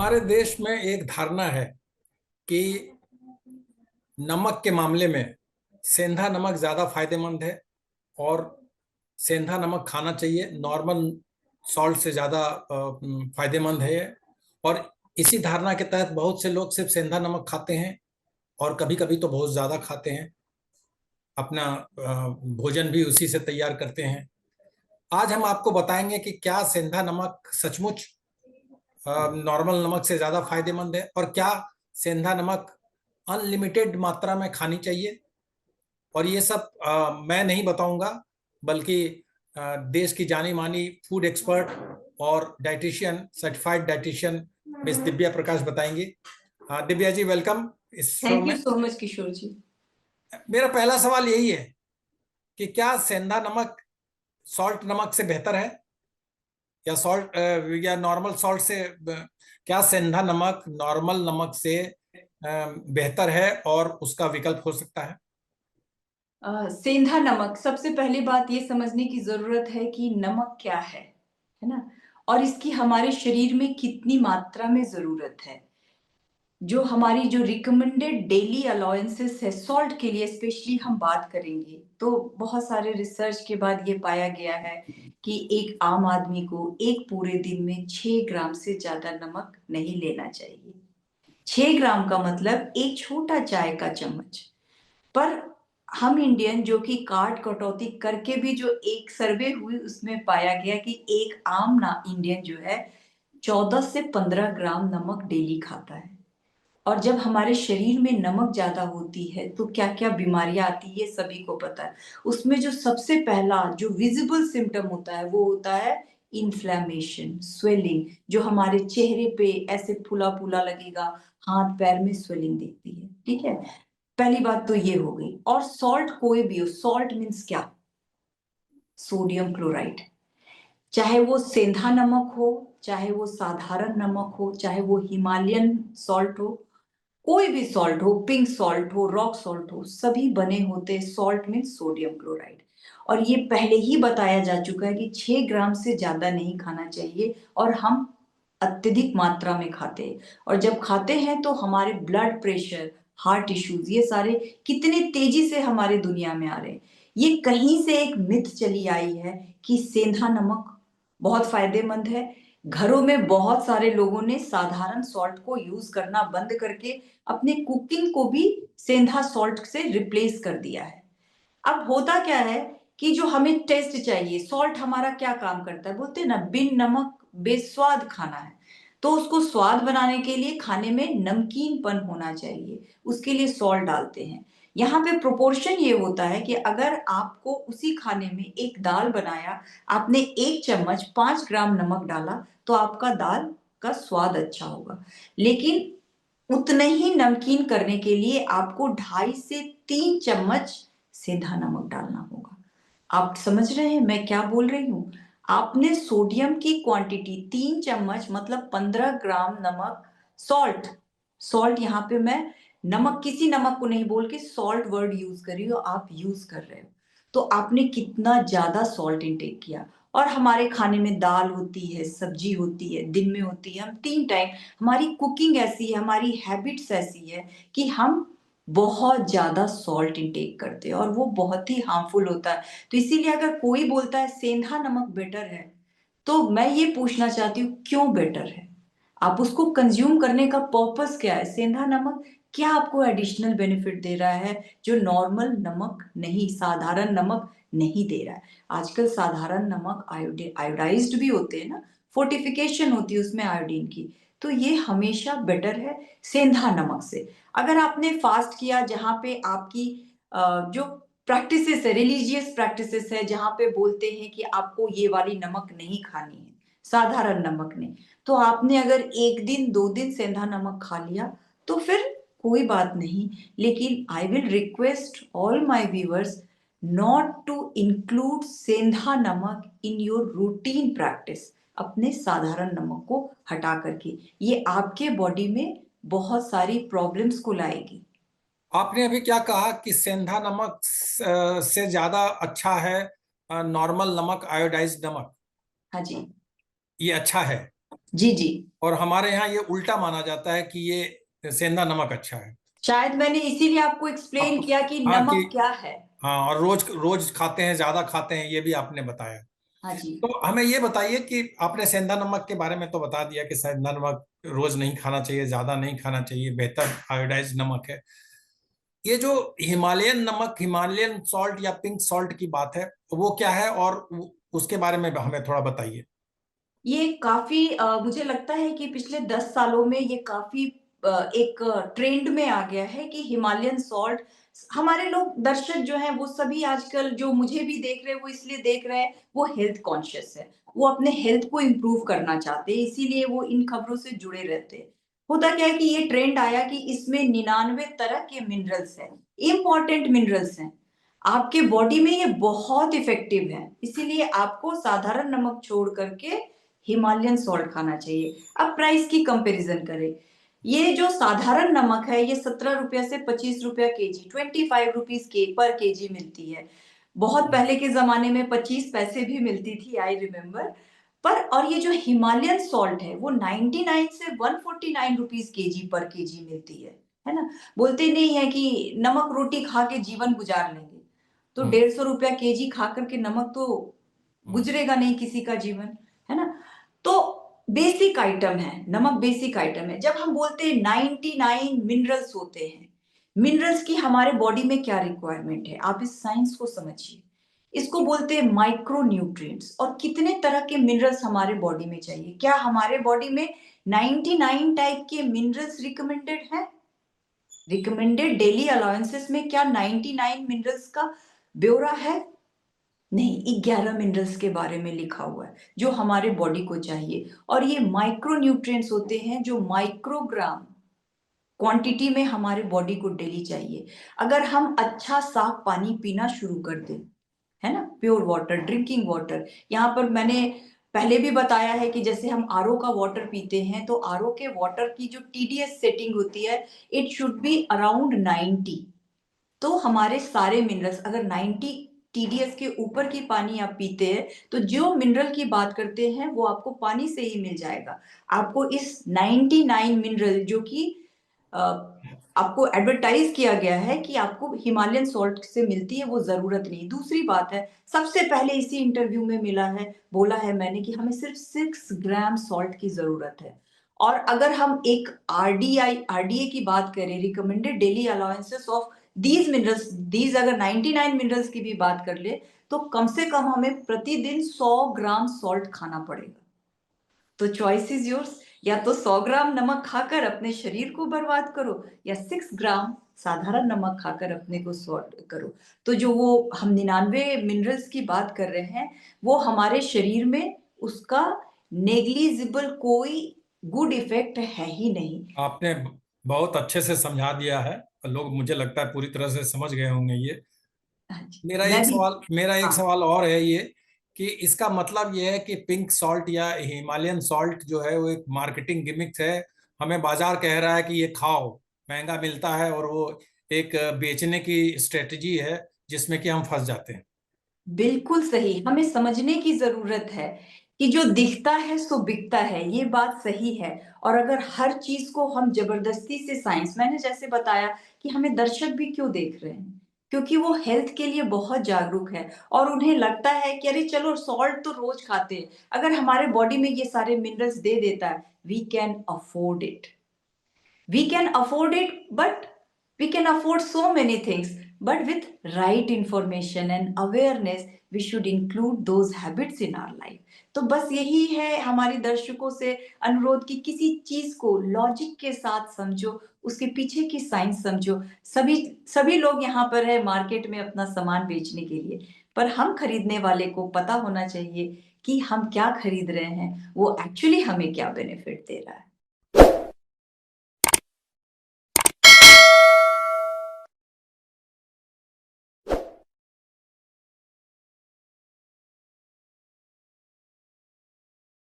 हमारे देश में एक धारणा है कि नमक के मामले में सेंधा नमक ज्यादा फायदेमंद है और सेंधा नमक खाना चाहिए, नॉर्मल सॉल्ट से ज्यादा फायदेमंद है। और इसी धारणा के तहत बहुत से लोग सिर्फ सेंधा नमक खाते हैं और कभी कभी तो बहुत ज्यादा खाते हैं, अपना भोजन भी उसी से तैयार करते हैं। आज हम आपको बताएंगे कि क्या सेंधा नमक सचमुच नॉर्मल नमक से ज्यादा फायदेमंद है और क्या सेंधा नमक अनलिमिटेड मात्रा में खानी चाहिए। और ये सब मैं नहीं बताऊंगा, बल्कि देश की जानी मानी फूड एक्सपर्ट और dietitian, certified dietitian miss Divya Prakash बताएंगी। दिव्या जी, वेलकम इस शो थैंक में। You so much Kishore ji. मेरा पहला सवाल यही है कि क्या सेंधा नमक सॉल्ट नमक से बेहतर है या सॉल्ट या नॉर्मल सॉल्ट से, क्या सेंधा नमक नॉर्मल नमक से बेहतर है और उसका विकल्प हो सकता है? सेंधा नमक, सबसे पहली बात ये समझने की जरूरत है कि नमक क्या है ना, और इसकी हमारे शरीर में कितनी मात्रा में जरूरत है। जो रिकमेंडेड डेली अलाउंसेस है सॉल्ट के लिए, स्पेशली हम बात करेंगे तो बहुत सारे रिसर्च के बाद ये पाया गया है कि एक आम आदमी को एक पूरे दिन में 6 ग्राम से ज्यादा नमक नहीं लेना चाहिए। 6 ग्राम का मतलब एक छोटा चाय का चम्मच। पर हम इंडियन जो कि काट कटौती करके भी, जो एक सर्वे हुई उसमें पाया गया कि एक आम ना इंडियन जो है 14 से 15 ग्राम नमक डेली खाता है। और जब हमारे शरीर में नमक ज्यादा होती है तो क्या क्या बीमारियां आती है ये सभी को पता है। उसमें जो सबसे पहला जो विजिबल सिम्टम होता है वो होता है इन्फ्लेमेशन, स्वेलिंग, जो हमारे चेहरे पे ऐसे फूला फूला लगेगा, हाथ पैर में स्वेलिंग दिखती है। ठीक है, पहली बात तो ये हो गई। और सॉल्ट कोई भी हो, सॉल्ट मीन्स क्या? Sodium chloride. चाहे वो सेंधा नमक हो, चाहे वो साधारण नमक हो, चाहे वो हिमालयन सॉल्ट हो, कोई भी सॉल्ट हो, पिंक सॉल्ट हो, रॉक सॉल्ट हो, सभी बने होते सॉल्ट में सोडियम क्लोराइड। और ये पहले ही बताया जा चुका है कि 6 ग्राम से ज्यादा नहीं खाना चाहिए, और हम अत्यधिक मात्रा में खाते हैं। और जब खाते हैं तो हमारे ब्लड प्रेशर, हार्ट इश्यूज, ये सारे कितने तेजी से हमारे दुनिया में आ रहे हैं। ये कहीं से एक मिथ चली आई है कि सेंधा नमक बहुत फायदेमंद है। घरों में बहुत सारे लोगों ने साधारण सॉल्ट को यूज करना बंद करके अपने कुकिंग को भी सेंधा सॉल्ट से रिप्लेस कर दिया है। अब होता क्या है कि जो हमें टेस्ट चाहिए, सॉल्ट हमारा क्या काम करता है, बोलते हैं ना बिन नमक बेस्वाद खाना है। तो उसको स्वाद बनाने के लिए खाने में नमकीनपन होना चाहिए, उसके लिए सॉल्ट डालते हैं। यहाँ पे प्रोपोर्शन ये होता है कि अगर आपको उसी खाने में एक दाल बनाया, आपने 1 चम्मच 5 ग्राम नमक डाला तो आपका दाल का स्वाद अच्छा होगा। लेकिन उतने ही नमकीन करने के लिए आपको 2.5 से 3 चम्मच सेंधा नमक डालना होगा। आप समझ रहे हैं मैं क्या बोल रही हूँ? आपने सोडियम की क्वांटिटी 3 चम्मच मतलब 15 ग्राम नमक, सॉल्ट, सॉल्ट यहाँ पे मैं नमक, किसी नमक को नहीं बोल के सॉल्ट वर्ड यूज कर रही हो, आप यूज कर रहे हो। तो आपने कितना ज्यादा सॉल्ट इंटेक किया। और हमारे खाने में दाल होती है, सब्जी होती है, दिन में होती है, हम 3 टाइम, हमारी कुकिंग ऐसी है, हमारी हैबिट्स ऐसी है कि हम बहुत ज्यादा सॉल्ट इंटेक करते हैं और वो बहुत ही हार्मफुल होता है। तो इसीलिए अगर कोई बोलता है सेंधा नमक बेटर है, तो मैं ये पूछना चाहती हूँ क्यों बेटर है? आप उसको कंज्यूम करने का पर्पस क्या है? सेंधा नमक क्या आपको एडिशनल बेनिफिट दे रहा है जो नॉर्मल नमक नहीं, साधारण नमक नहीं दे रहा है? आजकल साधारण नमक आयोडाइज्ड भी होते हैं ना, फोर्टिफिकेशन होती है उसमें आयोडीन की। तो ये हमेशा बेटर है सेंधा नमक से। अगर आपने फास्ट किया जहाँ पे आपकी जो प्रैक्टिसेस है, रिलीजियस प्रैक्टिसेस है, जहाँ पे बोलते हैं कि आपको ये वाली नमक नहीं खानी है, साधारण नमक नहीं, तो आपने अगर 1 दिन 2 दिन सेंधा नमक खा लिया तो फिर कोई बात नहीं। लेकिन I will request all my viewers not to include सेंधा नमक इन योर रूटीन प्रैक्टिस। अपने साधारण नमक को हटा करके, ये आपके बॉडी में बहुत सारी प्रॉब्लम्स को लाएगी। आपने अभी क्या कहा कि सेंधा नमक से ज्यादा अच्छा है नॉर्मल नमक, आयोडाइज्ड नमक? हाँ जी। ये अच्छा है? जी जी। और हमारे यहाँ ये उल्टा माना जाता है कि ये सेंधा नमक अच्छा है। शायद मैंने इसीलिए आपको एक्सप्लेन आप किया कि हाँ कि नमक क्या है। हाँ, और रोज रोज खाते हैं, ज्यादा खाते हैं, ये भी आपने बताया। हाँ जी। तो हमें ये बताइए कि आपने सेंधा नमक के बारे में तो बता दिया कि सेंधा नमक रोज नहीं खाना चाहिए, ज्यादा नहीं खाना चाहिए, बेहतर आयोडाइज नमक है। ये जो हिमालयन नमक, हिमालयन सॉल्ट या पिंक सॉल्ट की बात है, वो क्या है, और उसके बारे में हमें थोड़ा बताइए। ये काफ़ी मुझे लगता है कि पिछले 10 सालों में ये काफ़ी एक ट्रेंड में आ गया है कि हिमालयन सॉल्ट, हमारे लोग दर्शक जो हैं वो सभी आजकल जो मुझे भी देख रहे हैं वो इसलिए देख रहे हैं, वो हेल्थ कॉन्शियस है। वो अपने हेल्थ को इम्प्रूव करना चाहते हैं, इसीलिए वो इन खबरों से जुड़े रहते हैं। होता क्या है कि ये ट्रेंड आया कि इसमें 99 तरह के मिनरल्स हैं, इम्पोर्टेंट मिनरल्स हैं। आपके बॉडी में ये बहुत इफेक्टिव है, इसीलिए आपको साधारण नमक छोड़ करके हिमालयन सॉल्ट खाना चाहिए। अब प्राइस की कंपैरिजन करें, ये जो साधारण नमक है ये 17 रुपया से 25 रुपया केजी, 25 रुपीज के पर केजी मिलती है। बहुत पहले के जमाने में 25 पैसे भी मिलती थी, आई रिमेम्बर। पर और ये जो हिमालयन सॉल्ट है वो 99 से 149 रुपीज केजी पर केजी मिलती है ना। बोलते नहीं है कि नमक रोटी खा के जीवन गुजार लेंगे, तो हम्म। 150 रुपया केजी खा करके नमक तो हम्म। गुजरेगा नहीं किसी का जीवन, है ना। तो बेसिक आइटम है नमक, बेसिक आइटम है। जब हम बोलते हैं 99 मिनरल्स होते हैं, मिनरल्स की हमारे बॉडी में क्या रिक्वायरमेंट है, आप इस साइंस को समझिए। इसको बोलते हैं माइक्रो न्यूट्रिएंट्स। और कितने तरह के मिनरल्स हमारे बॉडी में चाहिए, क्या हमारे बॉडी में 99 टाइप के मिनरल्स रिकमेंडेड हैं? रिकमेंडेड डेली अलाउंसेस में क्या 99 मिनरल्स का ब्यौरा है? नहीं, 11 मिनरल्स के बारे में लिखा हुआ है जो हमारे बॉडी को चाहिए। और ये माइक्रो न्यूट्रिएंट्स होते हैं जो माइक्रोग्राम क्वांटिटी में हमारे बॉडी को डेली चाहिए। अगर हम अच्छा साफ पानी पीना शुरू कर दें, है ना, प्योर वाटर, ड्रिंकिंग वाटर। यहाँ पर मैंने पहले भी बताया है कि जैसे हम आरओ का वाटर पीते हैं तो आरओ के वाटर की जो टीडीएस सेटिंग होती है, इट शुड बी अराउंड 90। तो हमारे सारे मिनरल्स अगर 90 टीडीएस के ऊपर की पानी आप पीते हैं तो जो मिनरल की बात करते हैं वो आपको पानी से ही मिल जाएगा। आपको इस 99 मिनरल जो कि अ, आपको एडवर्टाइज किया गया है कि आपको हिमालयन सॉल्ट से मिलती है, वो जरूरत नहीं। दूसरी बात है, सबसे पहले इसी इंटरव्यू में मिला है, बोला है मैंने कि हमें सिर्फ 6 ग्राम सॉल्ट की जरूरत है। और अगर हम एक आरडीए की बात करें, recommended daily allowances of these minerals, these अगर 99 मिनरल्स की भी बात कर ले तो कम से कम हमें प्रतिदिन 100 ग्राम सॉल्ट खाना पड़ेगा। तो चॉइस इज योर्स, या तो 100 ग्राम नमक खाकर अपने शरीर को बर्बाद करो, या 6 ग्राम साधारण नमक खाकर अपने को सॉल्ट करो। तो जो वो हम 99 मिनरल्स की बात कर रहे हैं, वो हमारे शरीर में उसका नेग्लिजिबल कोई गुड इफेक्ट है ही नहीं। आपने बहुत अच्छे से समझा दिया है, लोग मुझे लगता है पूरी तरह से समझ गए होंगे ये। हाँ जी, मेरा मैं एक भी। सवाल मेरा एक हाँ, सवाल और है ये, कि इसका मतलब ये है कि पिंक सॉल्ट या हिमालयन सॉल्ट जो है वो एक मार्केटिंग गिमिक्स है। हमें बाजार कह रहा है कि ये खाओ, महंगा मिलता है, और वो एक बेचने की स्ट्रेटजी है जिसमें कि हम फंस जाते हैं। बिल्कुल सही। हमें समझने की ज़रूरत है कि जो दिखता है सो बिकता है, ये बात सही है। और अगर हर चीज़ को हम ज़बरदस्ती से साइंस, मैंने जैसे बताया कि हमें दर्शक भी क्यों देख रहे हैं? क्योंकि वो हेल्थ के लिए बहुत जागरूक है और उन्हें लगता है कि अरे चलो सॉल्ट तो रोज़ खाते हैं, अगर हमारे बॉडी में ये सारे मिनरल्स दे देता है, we can afford it. We can afford it, but we can afford so many things. But with right information and awareness, we should include those habits in our life. तो बस यही है हमारी दर्शकों से अनुरोध कि किसी चीज को लॉजिक के साथ समझो, उसके पीछे की साइंस समझो। सभी सभी लोग यहाँ पर है मार्केट में अपना सामान बेचने के लिए, पर हम खरीदने वाले को पता होना चाहिए कि हम क्या खरीद रहे हैं, वो एक्चुअली हमें क्या बेनिफिट दे रहा है।